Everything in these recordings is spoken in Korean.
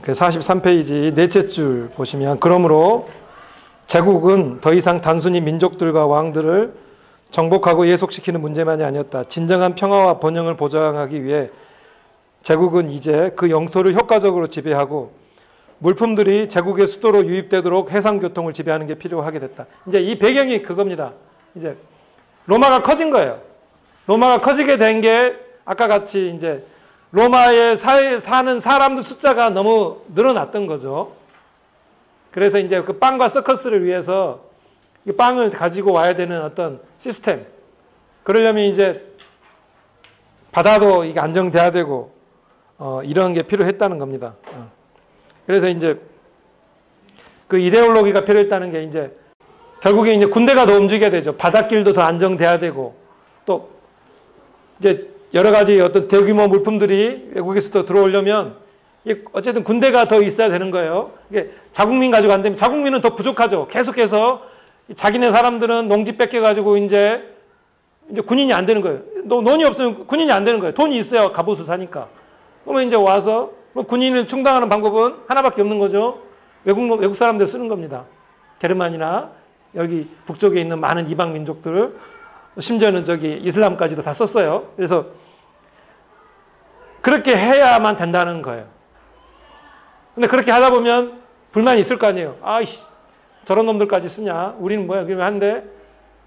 그 43페이지 넷째 줄 보시면 그러므로 제국은 더 이상 단순히 민족들과 왕들을 정복하고 예속시키는 문제만이 아니었다. 진정한 평화와 번영을 보장하기 위해 제국은 이제 그 영토를 효과적으로 지배하고 물품들이 제국의 수도로 유입되도록 해상교통을 지배하는 게 필요하게 됐다. 이제 이 배경이 그겁니다. 이제 로마가 커진 거예요. 로마가 커지게 된 게 아까 같이 이제 로마에 사는 사람들 숫자가 너무 늘어났던 거죠. 그래서 이제 그 빵과 서커스를 위해서 이 빵을 가지고 와야 되는 어떤 시스템. 그러려면 이제 바다도 이게 안정돼야 되고 이런 게 필요했다는 겁니다. 그래서 이제 그 이데올로기가 필요했다는 게 이제 결국에 이제 군대가 더 움직여야 되죠. 바닷길도 더 안정돼야 되고 또 이제 여러 가지 어떤 대규모 물품들이 외국에서 들어오려면 어쨌든 군대가 더 있어야 되는 거예요. 이게 자국민 가지고 안 되면 자국민은 더 부족하죠. 계속해서 자기네 사람들은 농지 뺏겨가지고 이제 군인이 안 되는 거예요. 돈이 없으면 군인이 안 되는 거예요. 돈이 있어야 갑옷을 사니까. 그러면 이제 와서 군인을 충당하는 방법은 하나밖에 없는 거죠. 외국 사람들 쓰는 겁니다. 게르만이나 여기 북쪽에 있는 많은 이방 민족들을 심지어는 저기 이슬람까지도 다 썼어요. 그래서 그렇게 해야만 된다는 거예요. 근데 그렇게 하다 보면 불만이 있을 거 아니에요. 아이씨, 저런 놈들까지 쓰냐? 우리는 뭐야? 그러면 한데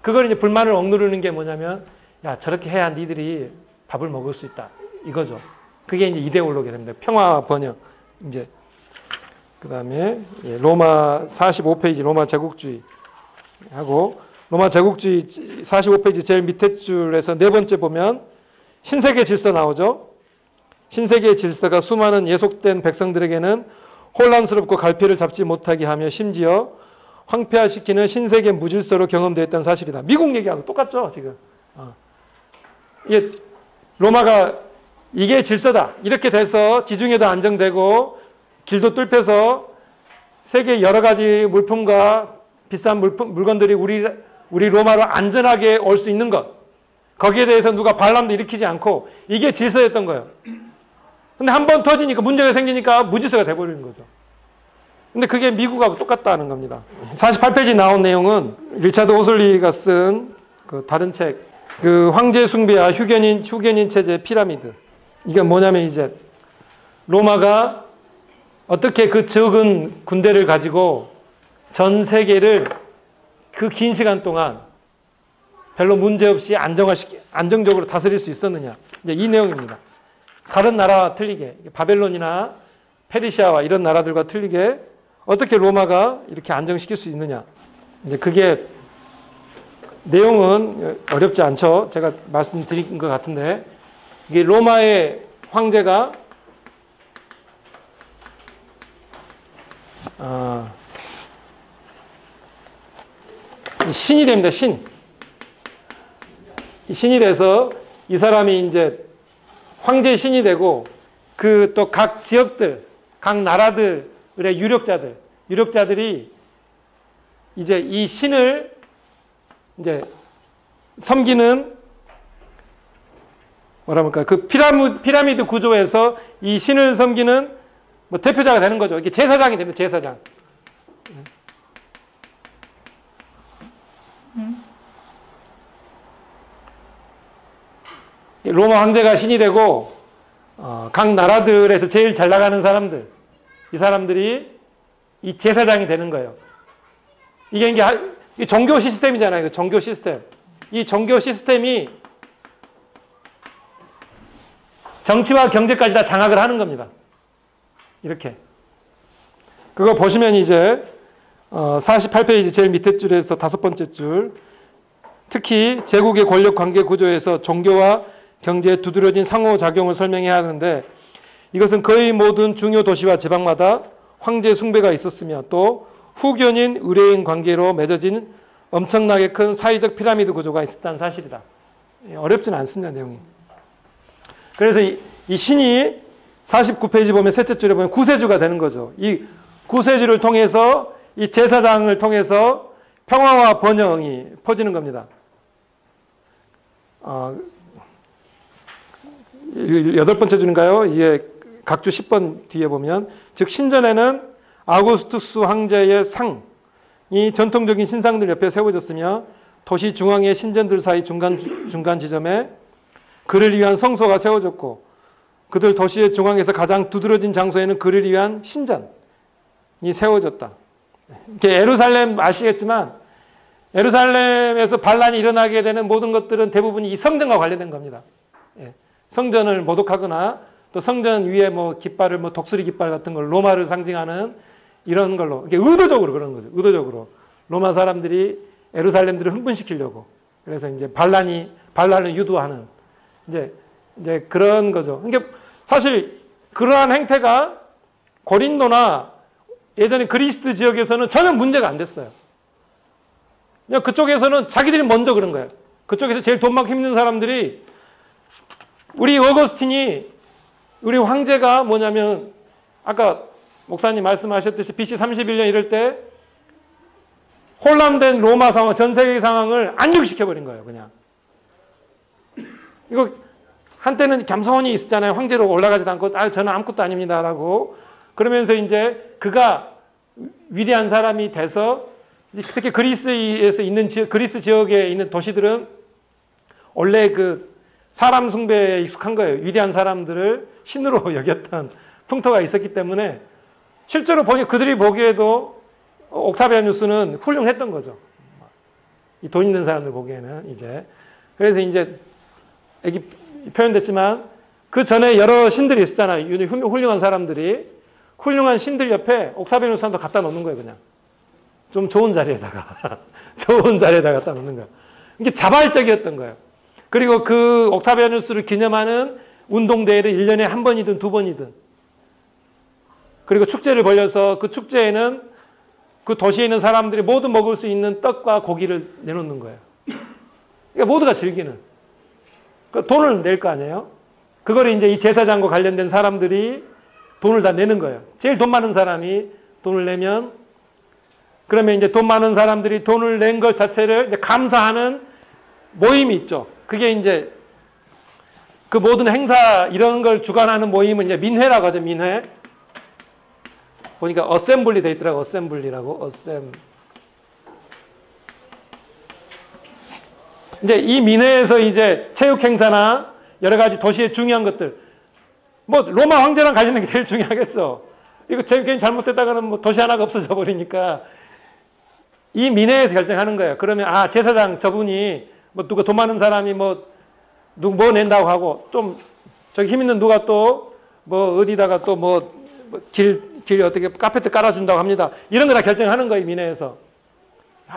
그걸 이제 불만을 억누르는 게 뭐냐면 야, 저렇게 해야 니들이 밥을 먹을 수 있다. 이거죠. 그게 이제 이데올로기가 됩니다. 평화 번영. 이제 그다음에 로마 45페이지 로마 제국주의 하고 로마 제국주의 45페이지 제일 밑에 줄에서 네 번째 보면 신세계 질서 나오죠. 신세계의 질서가 수많은 예속된 백성들에게는 혼란스럽고 갈피를 잡지 못하게 하며 심지어 황폐화시키는 신세계 무질서로 경험되었다는 사실이다. 미국 얘기하고 똑같죠, 지금. 이게 로마가 이게 질서다. 이렇게 돼서 지중해도 안정되고 길도 뚫혀서 세계 여러 가지 물품과 비싼 물건들이 우리 로마로 안전하게 올 수 있는 것. 거기에 대해서 누가 반란도 일으키지 않고 이게 질서였던 거예요. 근데 한 번 터지니까 문제가 생기니까 무질서가 돼버리는 거죠. 근데 그게 미국하고 똑같다는 겁니다. 48페이지 나온 내용은 리차드 오슬리가 쓴 그 다른 책, 그 황제 숭배와 휴견인 체제 피라미드. 이게 뭐냐면 이제 로마가 어떻게 그 적은 군대를 가지고 전 세계를 그 긴 시간 동안 별로 문제 없이 안정적으로 다스릴 수 있었느냐. 이제 이 내용입니다. 다른 나라와 틀리게 바벨론이나 페르시아와 이런 나라들과 틀리게 어떻게 로마가 이렇게 안정시킬 수 있느냐. 이제 그게 내용은 어렵지 않죠. 제가 말씀드린 것 같은데 이게 로마의 황제가 신이 됩니다. 신이 돼서 이 사람이 이제 황제 신이 되고 그 또 각 지역들, 각 나라들의 유력자들이 이제 이 신을 이제 섬기는 뭐랄까 그 피라미드 구조에서 이 신을 섬기는 뭐 대표자가 되는 거죠. 이게 제사장이 됩니다. 제사장. 로마 황제가 신이 되고 각 나라들에서 제일 잘 나가는 사람들, 이 사람들이 이 제사장이 되는 거예요. 이게 종교 시스템이잖아요. 종교 시스템. 이 종교 시스템이 정치와 경제까지 다 장악을 하는 겁니다. 이렇게. 그거 보시면 이제 48페이지 제일 밑에 줄에서 다섯 번째 줄, 특히 제국의 권력 관계 구조에서 종교와 경제에 두드러진 상호작용을 설명해야 하는데 이것은 거의 모든 중요 도시와 지방마다 황제 숭배가 있었으며 또 후견인 의뢰인 관계로 맺어진 엄청나게 큰 사회적 피라미드 구조가 있었다는 사실이다. 어렵지는 않습니다. 내용이. 그래서 이 신이 49페이지 보면 셋째 줄에 보면 구세주가 되는 거죠. 이 구세주를 통해서 이 제사장을 통해서 평화와 번영이 퍼지는 겁니다. 여덟 번째 줄인가요? 이게 각주 10번 뒤에 보면 즉 신전에는 아우구스투스 황제의 상이 전통적인 신상들 옆에 세워졌으며 도시 중앙의 신전들 사이 중간 지점에 그를 위한 성소가 세워졌고 그들 도시의 중앙에서 가장 두드러진 장소에는 그를 위한 신전이 세워졌다. 예루살렘 아시겠지만 예루살렘에서 반란이 일어나게 되는 모든 것들은 대부분이 이 성전과 관련된 겁니다. 성전을 모독하거나 또 성전 위에 뭐 깃발을 뭐 독수리 깃발 같은 걸 로마를 상징하는 이런 걸로 이게 의도적으로 그런 거죠. 의도적으로 로마 사람들이 예루살렘들을 흥분시키려고 그래서 이제 반란을 유도하는 이제 그런 거죠. 그러니까 사실 그러한 행태가 고린도나 예전에 그리스 지역에서는 전혀 문제가 안 됐어요. 그냥 그쪽에서는 자기들이 먼저 그런 거예요. 그쪽에서 제일 돈 많고 힘든 사람들이 우리 어거스틴이 우리 황제가 뭐냐면 아까 목사님 말씀하셨듯이 BC 31년 이럴 때 혼란된 로마 상황, 전 세계 상황을 안정시켜버린 거예요. 그냥. 이거 한때는 겸손히 있었잖아요. 황제로 올라가지도 않고 저는 아무것도 아닙니다 라고 그러면서 이제 그가 위대한 사람이 돼서 특히 그리스에서 있는 그리스 지역에 있는 도시들은 원래 그 사람 숭배에 익숙한 거예요. 위대한 사람들을 신으로 여겼던 풍토가 있었기 때문에 실제로 그들이 보기에도 옥타비아누스는 훌륭했던 거죠. 이 돈 있는 사람들 보기에는 이제 그래서 이제 여기 표현됐지만 그 전에 여러 신들이 있었잖아요. 훌륭한 사람들이 훌륭한 신들 옆에 옥타비아누스한테 갖다 놓는 거예요. 그냥 좀 좋은 자리에다가 좋은 자리에다가 갖다 놓는 거예요. 이게 자발적이었던 거예요. 그리고 그 옥타비아누스를 기념하는 운동대회를 1년에 한 번이든 두 번이든 그리고 축제를 벌려서 그 축제에는 그 도시에 있는 사람들이 모두 먹을 수 있는 떡과 고기를 내놓는 거예요. 그러니까 모두가 즐기는. 그 돈을 낼 거 아니에요? 그거를 이제 이 제사장과 관련된 사람들이 돈을 다 내는 거예요. 제일 돈 많은 사람이 돈을 내면 그러면 이제 돈 많은 사람들이 돈을 낸 것 자체를 이제 감사하는 모임이 있죠. 그게 이제 그 모든 행사 이런 걸 주관하는 모임은 이제 민회라고 하죠. 민회. 보니까 어셈블리 돼 있더라고. 어셈블리라고. 이제 이 민회에서 이제 체육 행사나 여러 가지 도시의 중요한 것들. 뭐 로마 황제랑 관련된 게 제일 중요하겠죠. 이거 괜히 잘못됐다가는 뭐 도시 하나가 없어져 버리니까 이 민회에서 결정하는 거예요. 그러면 제사장 저분이 뭐 누가 돈 많은 사람이 누구 뭐 낸다고 하고 좀 저기 힘 있는 누가 또 뭐 어디다가 또 길 어떻게 카페트 깔아준다고 합니다. 이런 거 다 결정하는 거예요. 민회에서.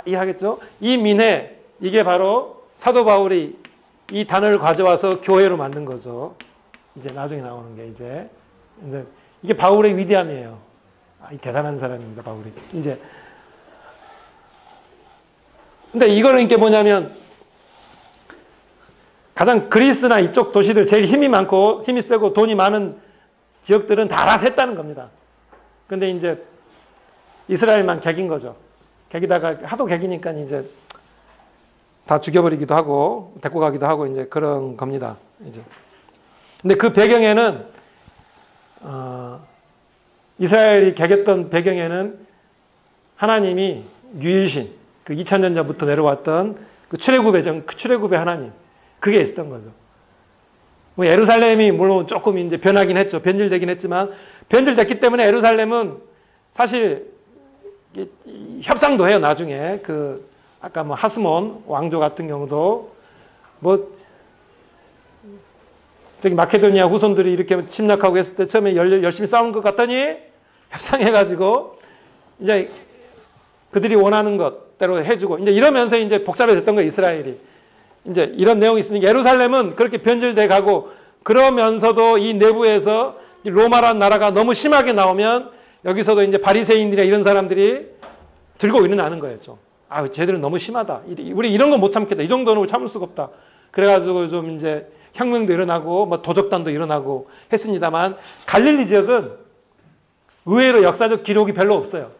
이해하겠죠? 이 민회 이게 바로 사도 바울이 이 단어를 가져와서 교회로 만든 거죠. 이제 나중에 나오는 게 이제 이게 바울의 위대함이에요. 이 대단한 사람입니다. 바울이. 이제 근데 이거는 이게 뭐냐면 가장 그리스나 이쪽 도시들 제일 힘이 많고 힘이 세고 돈이 많은 지역들은 다 알아서 했다는 겁니다. 근데 이제 이스라엘만 개긴 거죠. 개기다가 하도 개기니까 이제 다 죽여버리기도 하고 데리고 가기도 하고 이제 그런 겁니다. 이제. 근데 그 배경에는 이스라엘이 개겼던 배경에는 하나님이 유일신 그 2000년 전부터 내려왔던 그 출애굽의 하나님 그게 있었던 거죠. 뭐 예루살렘이 물론 조금 이제 변하긴 했죠. 변질되긴 했지만 변질됐기 때문에 예루살렘은 사실 협상도 해요. 나중에 그 아까 뭐 하스몬 왕조 같은 경우도 뭐 저기 마케도니아 후손들이 이렇게 침략하고 했을 때 처음에 열심히 싸운 것 같더니 협상해가지고 이제 그들이 원하는 것대로 해주고 이제 이러면서 이제 복잡해졌던 거예요. 이스라엘이. 이제 이런 내용이 있으니 예루살렘은 그렇게 변질돼 가고 그러면서도 이 내부에서 로마라는 나라가 너무 심하게 나오면 여기서도 이제 바리새인들이나 이런 사람들이 들고 일어나는 거예요. 좀. 쟤들은 너무 심하다. 우리 이런 거 못 참겠다. 이 정도는 참을 수가 없다. 그래가지고 좀 이제 혁명도 일어나고 뭐 도적단도 일어나고 했습니다만 갈릴리 지역은 의외로 역사적 기록이 별로 없어요.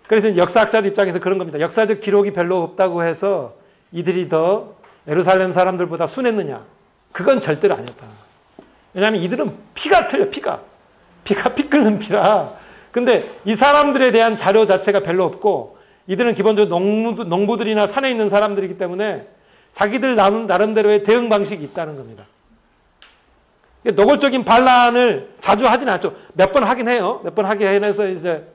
그래서 역사학자들 입장에서 그런 겁니다. 역사적 기록이 별로 없다고 해서 이들이 더 예루살렘 사람들보다 순했느냐? 그건 절대로 아니었다. 왜냐하면 이들은 피가 틀려, 피가 피 끓는 피라. 근데 이 사람들에 대한 자료 자체가 별로 없고, 이들은 기본적으로 농부들이나 산에 있는 사람들이기 때문에 자기들 나름대로의 대응 방식이 있다는 겁니다. 노골적인 반란을 자주 하진 않죠. 몇 번 하긴 해요. 몇 번 하게 해서 이제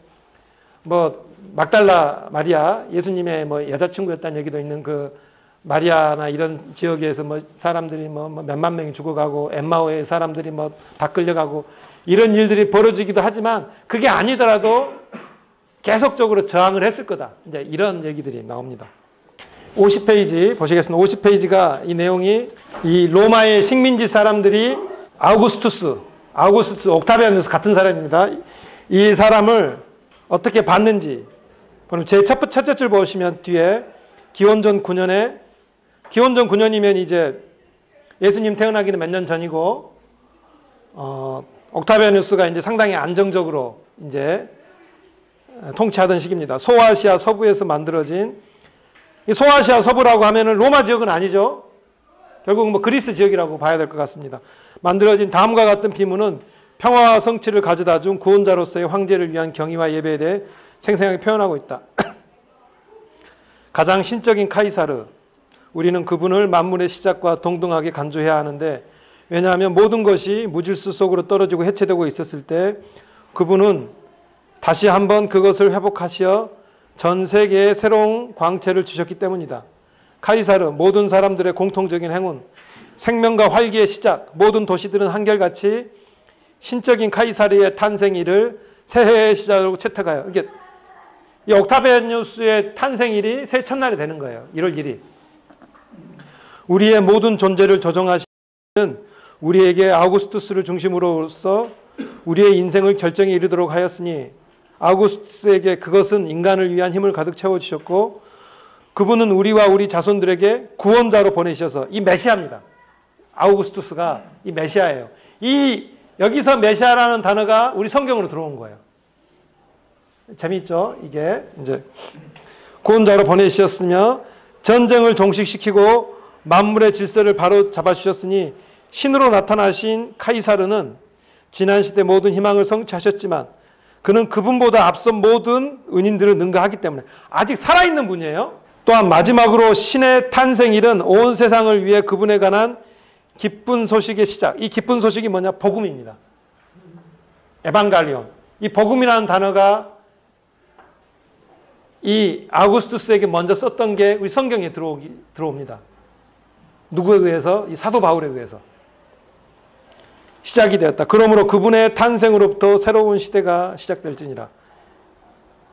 뭐 막달라 마리아, 예수님의 뭐 여자친구였다는 얘기도 있는 그 마리아나 이런 지역에서 뭐 사람들이 뭐 몇만 명이 죽어가고, 엠마오의 사람들이 뭐 다 끌려가고, 이런 일들이 벌어지기도 하지만 그게 아니더라도 계속적으로 저항을 했을 거다. 이제 이런 얘기들이 나옵니다. 50페이지 보시겠습니다. 50페이지가 이 내용이, 이 로마의 식민지 사람들이 아우구스투스, 옥타비아누스 같은 사람입니다. 이 사람을 어떻게 봤는지, 그럼 제 첫째 줄 보시면 뒤에 기원전 9년에, 기원전 9년이면 이제 예수님 태어나기는 몇 년 전이고, 옥타비아누스가 이제 상당히 안정적으로 이제 통치하던 시기입니다. 소아시아 서부에서 만들어진, 이 소아시아 서부라고 하면은 로마 지역은 아니죠. 결국 뭐 그리스 지역이라고 봐야 될 것 같습니다. 만들어진 다음과 같은 비문은 평화와 성취를 가져다 준 구원자로서의 황제를 위한 경의와 예배에 대해 생생하게 표현하고 있다. 가장 신적인 카이사르, 우리는 그분을 만물의 시작과 동등하게 간주해야 하는데, 왜냐하면 모든 것이 무질서 속으로 떨어지고 해체되고 있었을 때 그분은 다시 한번 그것을 회복하시어 전 세계에 새로운 광채를 주셨기 때문이다. 카이사르, 모든 사람들의 공통적인 행운, 생명과 활기의 시작, 모든 도시들은 한결같이 신적인 카이사르의 탄생일을 새해의 시작으로 채택하여, 이게 이 옥타비아누스의 탄생일이 새해 첫날이 되는 거예요. 1월 1일. 우리의 모든 존재를 조정하시는 우리에게 아우구스투스를 중심으로서 우리의 인생을 절정에 이르도록 하였으니, 아우구스투스에게 그것은 인간을 위한 힘을 가득 채워주셨고, 그분은 우리와 우리 자손들에게 구원자로 보내셔서, 이 메시아입니다. 아우구스투스가 이 메시아예요. 여기서 메시아라는 단어가 우리 성경으로 들어온 거예요. 재미있죠? 이게 이제 구원자로 보내주셨으며 전쟁을 종식시키고 만물의 질서를 바로 잡아주셨으니, 신으로 나타나신 카이사르는 지난 시대 모든 희망을 성취하셨지만 그는 그분보다 앞선 모든 은인들을 능가하기 때문에 아직 살아있는 분이에요. 또한 마지막으로 신의 탄생일은 온 세상을 위해 그분에 관한 기쁜 소식의 시작. 이 기쁜 소식이 뭐냐? 복음입니다. 에반갈리온. 이 복음이라는 단어가 이 아우구스투스에게 먼저 썼던 게 우리 성경에 들어옵니다. 누구에 의해서? 이 사도 바울에 의해서 시작이 되었다. 그러므로 그분의 탄생으로부터 새로운 시대가 시작될지니라.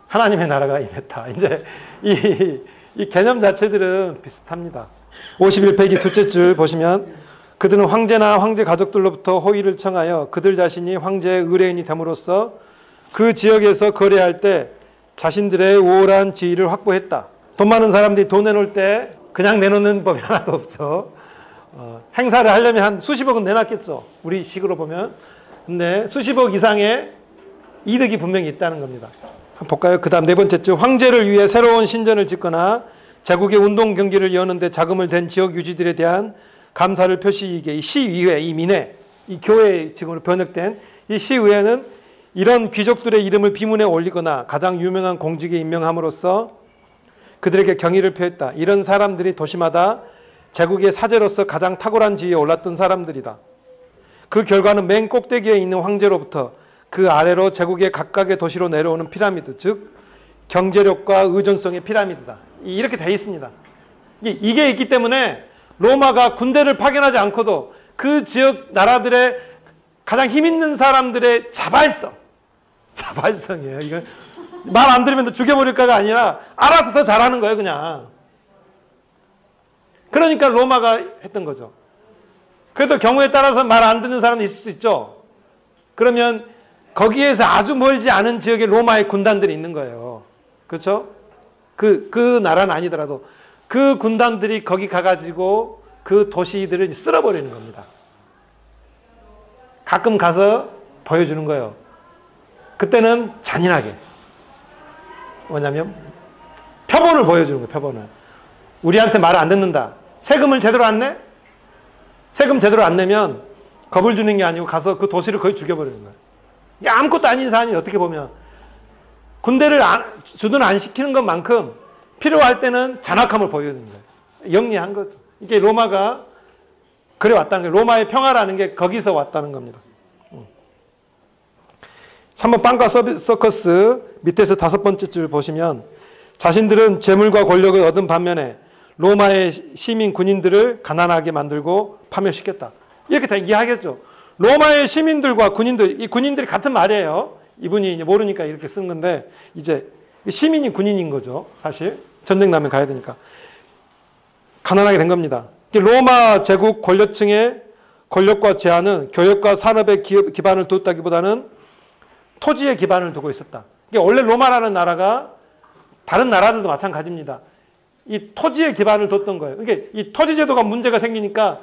하나님의 나라가 임했다. 이제 이 개념 자체들은 비슷합니다. 51페이지 둘째 줄 보시면, 그들은 황제나 황제 가족들로부터 호의를 청하여 그들 자신이 황제의 의뢰인이 됨으로써 그 지역에서 거래할 때 자신들의 우월한 지위를 확보했다. 돈 많은 사람들이 돈 내놓을 때 그냥 내놓는 법이 하나도 없죠. 행사를 하려면 한 수십억은 내놨겠죠. 우리 식으로 보면. 근데 수십억 이상의 이득이 분명히 있다는 겁니다. 볼까요? 그 다음 네 번째 줄, 황제를 위해 새로운 신전을 짓거나 제국의 운동 경기를 여는데 자금을 댄 지역 유지들에 대한 감사를 표시이게, 이 시의회, 이 민회, 이 교회 지금으로 번역된 이 시의회는 이런 귀족들의 이름을 비문에 올리거나 가장 유명한 공직에 임명함으로써 그들에게 경의를 표했다. 이런 사람들이 도시마다 제국의 사제로서 가장 탁월한 지위에 올랐던 사람들이다. 그 결과는 맨 꼭대기에 있는 황제로부터 그 아래로 제국의 각각의 도시로 내려오는 피라미드, 즉 경제력과 의존성의 피라미드다. 이렇게 돼 있습니다. 이게 있기 때문에 로마가 군대를 파견하지 않고도 그 지역 나라들의 가장 힘 있는 사람들의 자발성이에요. 이거 말 안 들으면 죽여버릴까가 아니라 알아서 더 잘하는 거예요, 그냥. 그러니까 로마가 했던 거죠. 그래도 경우에 따라서 말 안 듣는 사람도 있을 수 있죠. 그러면 거기에서 아주 멀지 않은 지역에 로마의 군단들이 있는 거예요. 그렇죠? 그 나라는 아니더라도 그 군단들이 거기 가가지고 그 도시들을 쓸어버리는 겁니다. 가끔 가서 보여주는 거예요. 그때는 잔인하게. 뭐냐면 표본을 보여주는 거예요. 표본을. 우리한테 말을 안 듣는다. 세금을 제대로 안 내? 세금 제대로 안 내면 겁을 주는 게 아니고 가서 그 도시를 거의 죽여버리는 거예요. 이게 아무것도 아닌 사안이 어떻게 보면 군대를 주둔 안 시키는 것만큼 필요할 때는 잔악함을 보여주는 거예요. 영리한 거죠. 이게 로마가 그래 왔다는 거예요. 로마의 평화라는 게 거기서 왔다는 겁니다. 3번 빵과 서커스 밑에서 5번째 줄 보시면 자신들은 재물과 권력을 얻은 반면에 로마의 시민 군인들을 가난하게 만들고 파멸시켰다. 이렇게 다 이해하겠죠. 로마의 시민들과 군인들, 이 군인들이 같은 말이에요. 이분이 이제 모르니까 이렇게 쓴 건데 이제 시민이 군인인 거죠. 사실 전쟁 나면 가야 되니까 가난하게 된 겁니다. 로마 제국 권력층의 권력과 제한은 교역과 산업의 기반을 뒀다기보다는 토지의 기반을 두고 있었다. 원래 로마라는 나라가 다른 나라들도 마찬가지입니다. 이 토지의 기반을 뒀던 거예요. 그러니까 이 토지 제도가 문제가 생기니까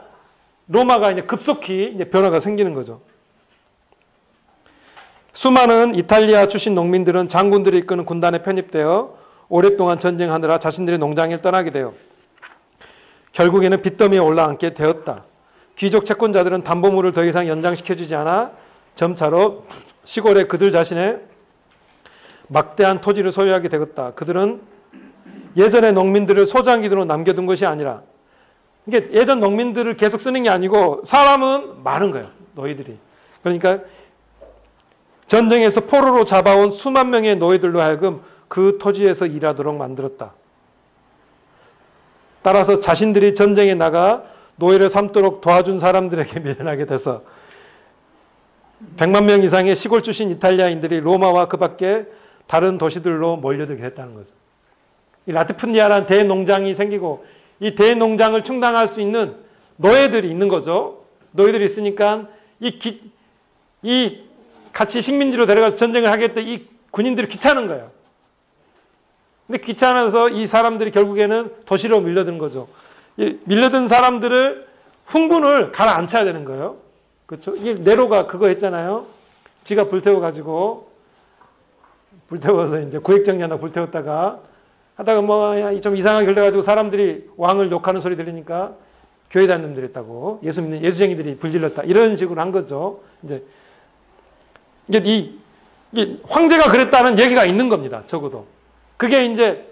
로마가 이제 급속히 이제 변화가 생기는 거죠. 수많은 이탈리아 출신 농민들은 장군들이 이끄는 군단에 편입되어 오랫동안 전쟁하느라 자신들의 농장을 떠나게 되어 결국에는 빚더미에 올라앉게 되었다. 귀족 채권자들은 담보물을 더 이상 연장시켜주지 않아 점차로 시골에 그들 자신의 막대한 토지를 소유하게 되었다. 그들은 예전의 농민들을 소장기로 남겨둔 것이 아니라 이게 예전 농민들을 계속 쓰는 게 아니고 사람은 많은 거예요. 노예들이. 그러니까 전쟁에서 포로로 잡아온 수만 명의 노예들로 하여금 그 토지에서 일하도록 만들었다. 따라서 자신들이 전쟁에 나가 노예를 삼도록 도와준 사람들에게 밀려나게 돼서 100만 명 이상의 시골 출신 이탈리아인들이 로마와 그 밖에 다른 도시들로 몰려들게 됐다는 거죠. 이 라티푼디아라는 대농장이 생기고 이 대농장을 충당할 수 있는 노예들이 있는 거죠. 노예들이 있으니까 이 같이 식민지로 데려가서 전쟁을 하겠다 이 군인들이 귀찮은 거예요. 근데 귀찮아서 이 사람들이 결국에는 도시로 밀려드는 거죠. 이 밀려든 사람들을 흥분을 가라앉혀야 되는 거예요. 그렇죠? 이게 네로가 그거 했잖아요. 지가 불태워가지고 불태워서 이제 구획정리하나 불태웠다가 하다가 뭐 좀 이상하게 걸려가지고 사람들이 왕을 욕하는 소리 들리니까 교회 다니는 놈들이 했다고 예수 믿는 예수쟁이들이 불질렀다 이런 식으로 한 거죠. 이제 이게 황제가 그랬다는 얘기가 있는 겁니다. 적어도 그게 이제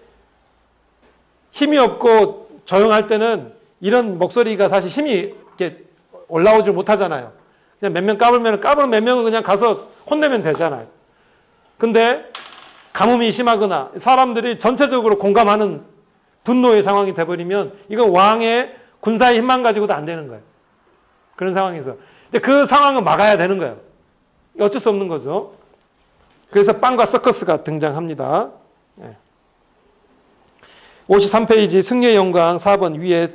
힘이 없고 조용할 때는 이런 목소리가 사실 힘이 이렇게 올라오질 못하잖아요. 그냥 몇 명 까불면 까부는 몇 명은 그냥 가서 혼내면 되잖아요. 근데 가뭄이 심하거나 사람들이 전체적으로 공감하는 분노의 상황이 돼버리면 이건 왕의 군사의 힘만 가지고도 안 되는 거예요. 그런 상황에서. 근데 그 상황은 막아야 되는 거예요. 어쩔 수 없는 거죠. 그래서 빵과 서커스가 등장합니다. 53페이지 승리의 영광 4번 위에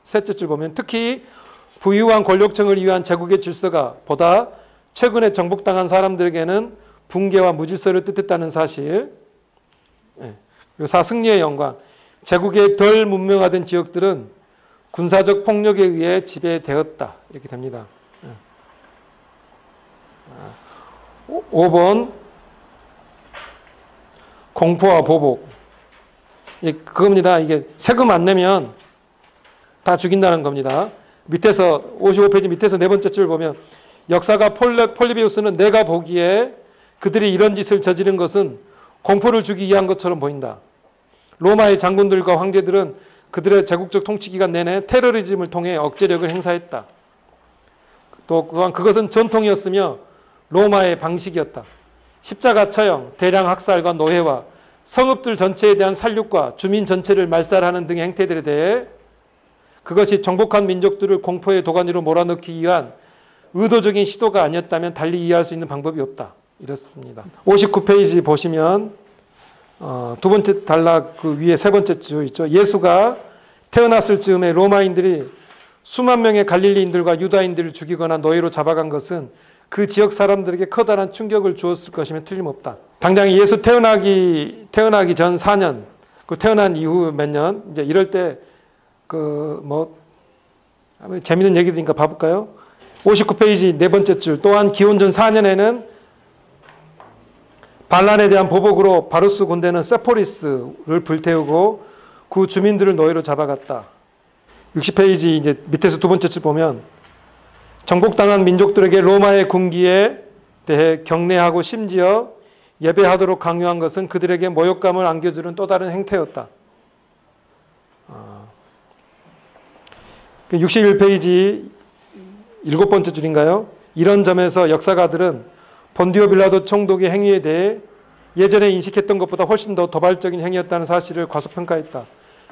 셋째 줄 보면 특히 부유한 권력층을 위한 제국의 질서가 보다 최근에 정복당한 사람들에게는 붕괴와 무질서를 뜻했다는 사실. 그리고 4 승리의 영광 제국의 덜 문명화된 지역들은 군사적 폭력에 의해 지배되었다. 이렇게 됩니다. 5번 공포와 보복. 그겁니다. 이게 세금 안 내면 다 죽인다는 겁니다. 밑에서 55페이지 밑에서 네 번째 줄 보면 역사가 폴리비우스는 내가 보기에 그들이 이런 짓을 저지른 것은 공포를 주기 위한 것처럼 보인다. 로마의 장군들과 황제들은 그들의 제국적 통치 기간 내내 테러리즘을 통해 억제력을 행사했다. 또한 그것은 전통이었으며 로마의 방식이었다. 십자가 처형, 대량 학살과 노예와 성읍들 전체에 대한 살육과 주민 전체를 말살하는 등의 행태들에 대해 그것이 정복한 민족들을 공포의 도가니로 몰아넣기 위한 의도적인 시도가 아니었다면 달리 이해할 수 있는 방법이 없다. 이렇습니다. 59페이지 보시면 두 번째 단락 그 위에 세 번째 줄 있죠. 예수가 태어났을 즈음에 로마인들이 수만 명의 갈릴리인들과 유다인들을 죽이거나 노예로 잡아간 것은 그 지역 사람들에게 커다란 충격을 주었을 것이면 틀림없다. 당장 예수 태어나기 전 4년, 그 태어난 이후 몇 년, 이제 이럴 때 재밌는 얘기들이니까 봐볼까요? 59페이지 네 번째 줄 또한 기원 전 4년에는 반란에 대한 보복으로 바루스 군대는 세포리스를 불태우고 그 주민들을 노예로 잡아갔다. 60페이지 이제 밑에서 두 번째 줄 보면 정복당한 민족들에게 로마의 군기에 대해 경례하고 심지어 예배하도록 강요한 것은 그들에게 모욕감을 안겨주는 또 다른 행태였다. 61페이지 7번째 줄인가요? 이런 점에서 역사가들은 본디오 빌라도 총독의 행위에 대해 예전에 인식했던 것보다 훨씬 더 도발적인 행위였다는 사실을 과소평가했다.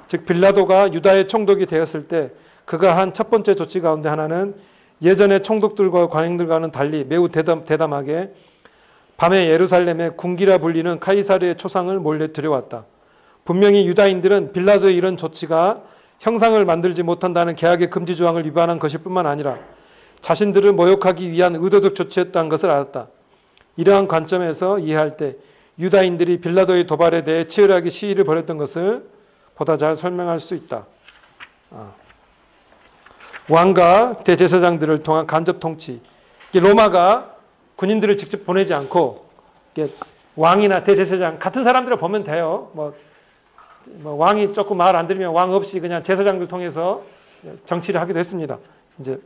즉 빌라도가 유다의 총독이 되었을 때 그가 한 첫 번째 조치 가운데 하나는 예전의 총독들과 관행들과는 달리 매우 대담하게 밤에 예루살렘에 군기라 불리는 카이사르의 초상을 몰래 들여왔다. 분명히 유다인들은 빌라도의 이런 조치가 형상을 만들지 못한다는 계약의 금지 조항을 위반한 것일 뿐만 아니라 자신들을 모욕하기 위한 의도적 조치였다는 것을 알았다. 이러한 관점에서 이해할 때 유다인들이 빌라도의 도발에 대해 치열하게 시위를 벌였던 것을 보다 잘 설명할 수 있다. 왕과 대제사장들을 통한 간접 통치. 로마가 군인들을 직접 보내지 않고 왕이나 대제사장 같은 사람들을 보면 돼요. 뭐 왕이 조금 말 안 들으면 왕 없이 그냥 제사장들 통해서 정치를 하기도 했습니다. 이제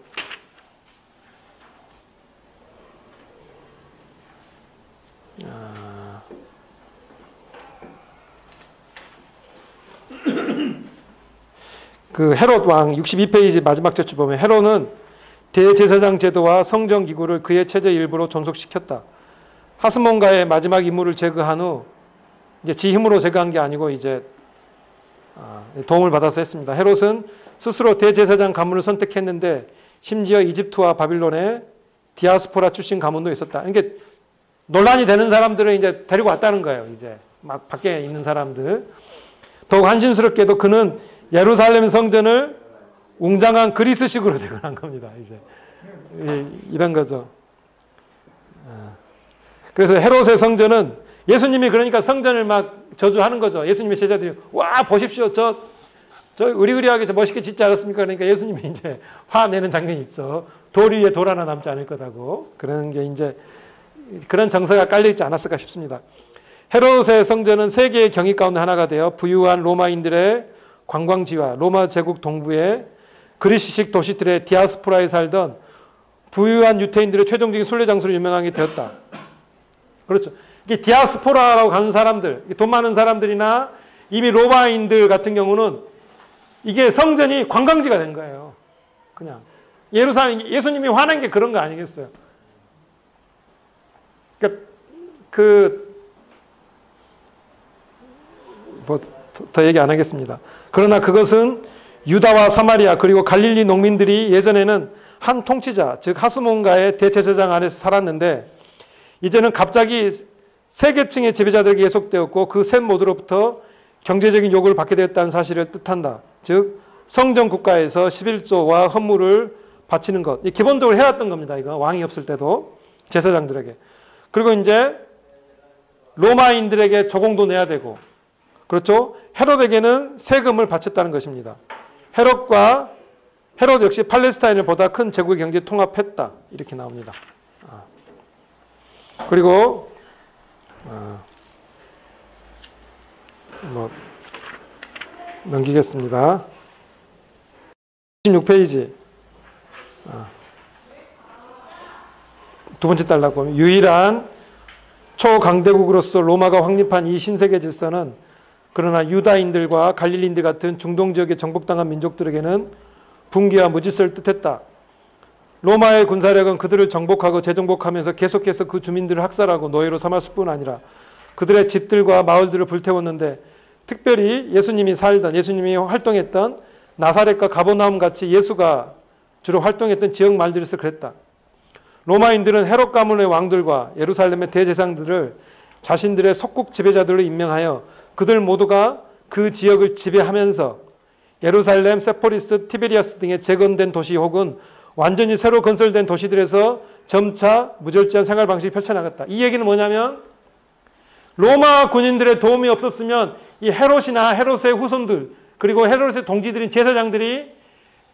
그 헤롯 왕 62페이지 마지막 절줄 보면 헤롯은 대제사장 제도와 성전 기구를 그의 체제 일부로 존속시켰다. 하스몬가의 마지막 임무를 제거한 후 이제 지 힘으로 제거한 게 아니고 이제 도움을 받아서 했습니다. 헤롯은 스스로 대제사장 가문을 선택했는데 심지어 이집트와 바빌론의 디아스포라 출신 가문도 있었다. 그러니까 논란이 되는 사람들을 이제 데리고 왔다는 거예요. 이제 막 밖에 있는 사람들. 더욱 한심스럽게도 그는 예루살렘 성전을 웅장한 그리스식으로 재건한 겁니다. 이제 이런 거죠. 그래서 헤롯의 성전은 예수님이 그러니까 성전을 막 저주하는 거죠. 예수님의 제자들이 와 보십시오, 저 의리의리하게 멋있게 짓지 않았습니까? 그러니까 예수님이 이제 화내는 장면이 있어. 돌 위에 돌 하나 남지 않을 거다고. 그런 게 이제 그런 정서가 깔려 있지 않았을까 싶습니다. 헤롯의 성전은 세계의 경이 가운데 하나가 되어 부유한 로마인들의 관광지와 로마 제국 동부의 그리스식 도시들의 디아스포라에 살던 부유한 유태인들의 최종적인 순례 장소로 유명하게 되었다. 그렇죠. 이게 디아스포라라고 가는 사람들, 돈 많은 사람들이나 이미 로마인들 같은 경우는 이게 성전이 관광지가 된 거예요. 그냥 예루살렘 예수님이 화난 게 그런 거 아니겠어요? 그러니까 더 얘기 안 하겠습니다. 그러나 그것은 유다와 사마리아 그리고 갈릴리 농민들이 예전에는 한 통치자, 즉 하스몬가의 대제사장 안에서 살았는데 이제는 갑자기 세 계층의 지배자들에게 예속되었고 그 셋 모두로부터 경제적인 요구를 받게 되었다는 사실을 뜻한다. 즉 성전 국가에서 11조와 헌물을 바치는 것. 기본적으로 해왔던 겁니다. 이거 왕이 없을 때도 제사장들에게. 그리고 이제 로마인들에게 조공도 내야 되고 그렇죠. 헤롯에게는 세금을 바쳤다는 것입니다. 헤롯 역시 팔레스타인을 보다 큰 제국의 경제에 통합했다. 이렇게 나옵니다. 그리고 넘기겠습니다. 16페이지 두 번째 달락 보면 유일한 초강대국으로서 로마가 확립한 이 신세계 질서는 그러나 유다인들과 갈릴리인들 같은 중동 지역에 정복당한 민족들에게는 붕괴와 무질서를 뜻했다. 로마의 군사력은 그들을 정복하고 재정복하면서 계속해서 그 주민들을 학살하고 노예로 삼았을 뿐 아니라 그들의 집들과 마을들을 불태웠는데 특별히 예수님이 활동했던 나사렛과 가버나움 같이 예수가 주로 활동했던 지역 말들에서 그랬다. 로마인들은 헤롯 가문의 왕들과 예루살렘의 대제사장들을 자신들의 속국 지배자들로 임명하여 그들 모두가 그 지역을 지배하면서 예루살렘, 세포리스, 티베리아스 등의 재건된 도시 혹은 완전히 새로 건설된 도시들에서 점차 무절제한 생활 방식이 펼쳐나갔다. 이 얘기는 뭐냐면 로마 군인들의 도움이 없었으면 이 헤롯이나 헤롯의 후손들 그리고 헤롯의 동지들인 제사장들이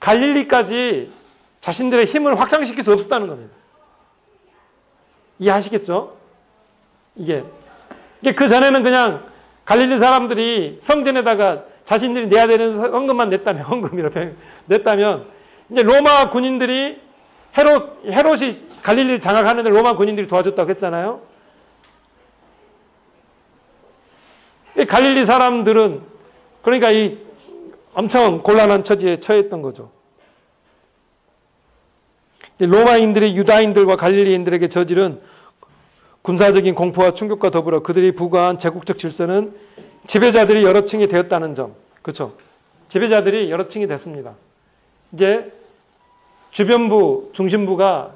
갈릴리까지 자신들의 힘을 확장시킬 수 없었다는 겁니다. 이해하시겠죠? 이게 그 전에는 그냥 갈릴리 사람들이 성전에다가 자신들이 내야 되는 헌금만 냈다면 이제 로마 군인들이 헤롯이 갈릴리를 장악하는데 로마 군인들이 도와줬다고 했잖아요. 이 갈릴리 사람들은 그러니까 이 엄청 곤란한 처지에 처했던 거죠. 로마인들이 유다인들과 갈릴리인들에게 저지른 군사적인 공포와 충격과 더불어 그들이 부과한 제국적 질서는 지배자들이 여러 층이 되었다는 점. 그렇죠. 지배자들이 여러 층이 됐습니다. 이제 주변부, 중심부가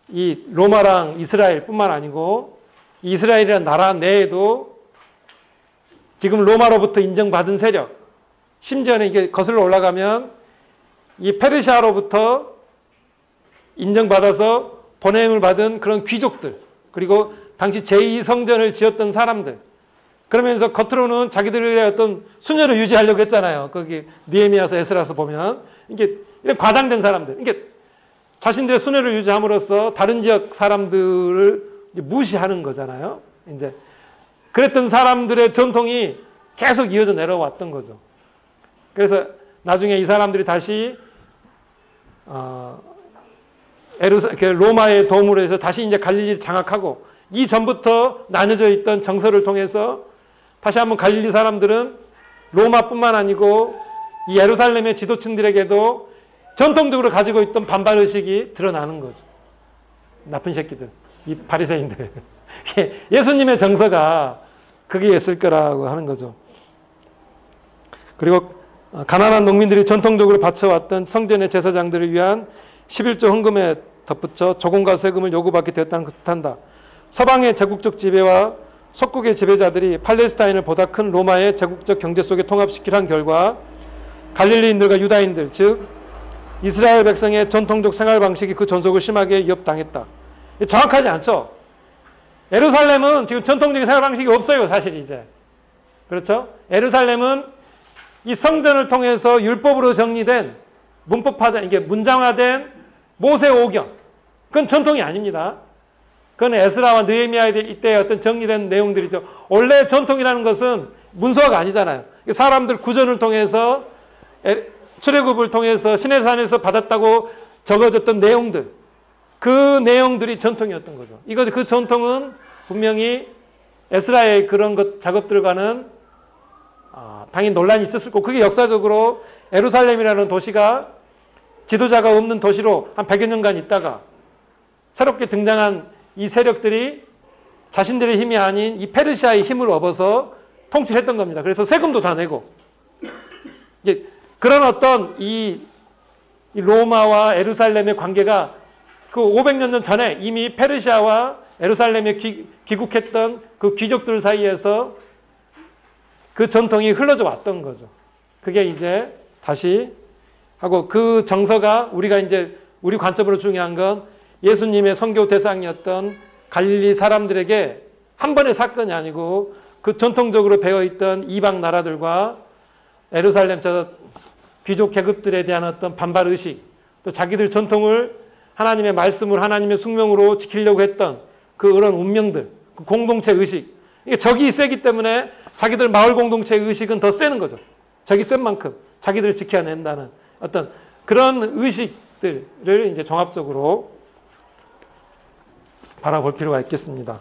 이 로마랑 이스라엘뿐만 아니고 이스라엘이라는 나라 내에도 지금 로마로부터 인정받은 세력, 심지어는 이게 거슬러 올라가면 이 페르시아로부터 인정받아서 보냄을 받은 그런 귀족들, 그리고 당시 제2성전을 지었던 사람들, 그러면서 겉으로는 자기들의 어떤 순혈을 유지하려고 했잖아요. 거기 느헤미야서 에스라서 보면 이게 이런 과장된 사람들, 이게 자신들의 순혈을 유지함으로써 다른 지역 사람들을 무시하는 거잖아요. 이제 그랬던 사람들의 전통이 계속 이어져 내려왔던 거죠. 그래서 나중에 이 사람들이 다시 로마의 도움으로 해서 다시 이제 갈릴리를 장악하고 이 전부터 나뉘어져 있던 정서를 통해서 다시 한번 갈릴리 사람들은 로마뿐만 아니고 이 예루살렘의 지도층들에게도 전통적으로 가지고 있던 반발 의식이 드러나는 거죠. 나쁜 새끼들, 이 바리새인들. 예수님의 정서가 그게 있을 거라고 하는 거죠. 그리고 가난한 농민들이 전통적으로 바쳐왔던 성전의 제사장들을 위한 11조 헌금에 덧붙여 조공과 세금을 요구받게 되었다는 것을 뜻한다. 서방의 제국적 지배와 속국의 지배자들이 팔레스타인을 보다 큰 로마의 제국적 경제 속에 통합시키려 한 결과 갈릴리인들과 유다인들, 즉 이스라엘 백성의 전통적 생활 방식이 그 존속을 심하게 위협당했다. 정확하지 않죠? 예루살렘은 지금 전통적인 생활 방식이 없어요, 사실 이제. 그렇죠? 예루살렘은 이 성전을 통해서 율법으로 정리된 문법화된, 이게 문장화된 모세 오경. 그건 전통이 아닙니다. 그건 에스라와 느헤미야 이때의 어떤 정리된 내용들이죠. 원래 전통이라는 것은 문서가 아니잖아요. 사람들 구전을 통해서 출애굽을 통해서 시내산에서 받았다고 적어졌던 내용들, 그 내용들이 전통이었던 거죠. 그 전통은 분명히 에스라의 그런 작업들과는 당연히 논란이 있었을 거고, 그게 역사적으로 예루살렘이라는 도시가 지도자가 없는 도시로 한 100여 년간 있다가 새롭게 등장한 이 세력들이 자신들의 힘이 아닌 이 페르시아의 힘을 얻어서 통치를 했던 겁니다. 그래서 세금도 다 내고, 이제 그런 어떤 이 로마와 예루살렘의 관계가 그 500년 전 전에 이미 페르시아와 예루살렘에 귀국했던 그 귀족들 사이에서 그 전통이 흘러져 왔던 거죠. 그게 이제 다시 하고, 그 정서가 우리가 이제 우리 관점으로 중요한 건 예수님의 선교 대상이었던 갈릴리 사람들에게 한 번의 사건이 아니고 그 전통적으로 배어있던 이방 나라들과 예루살렘 귀족 계급들에 대한 어떤 반발의식, 또 자기들 전통을 하나님의 말씀을 하나님의 숙명으로 지키려고 했던 그런 운명들, 그 공동체 의식, 이게 적이 세기 때문에 자기들 마을 공동체 의식은 더 세는 거죠. 적이 센 만큼 자기들을 지켜낸다는 어떤 그런 의식들을 이제 종합적으로 바라볼 필요가 있겠습니다.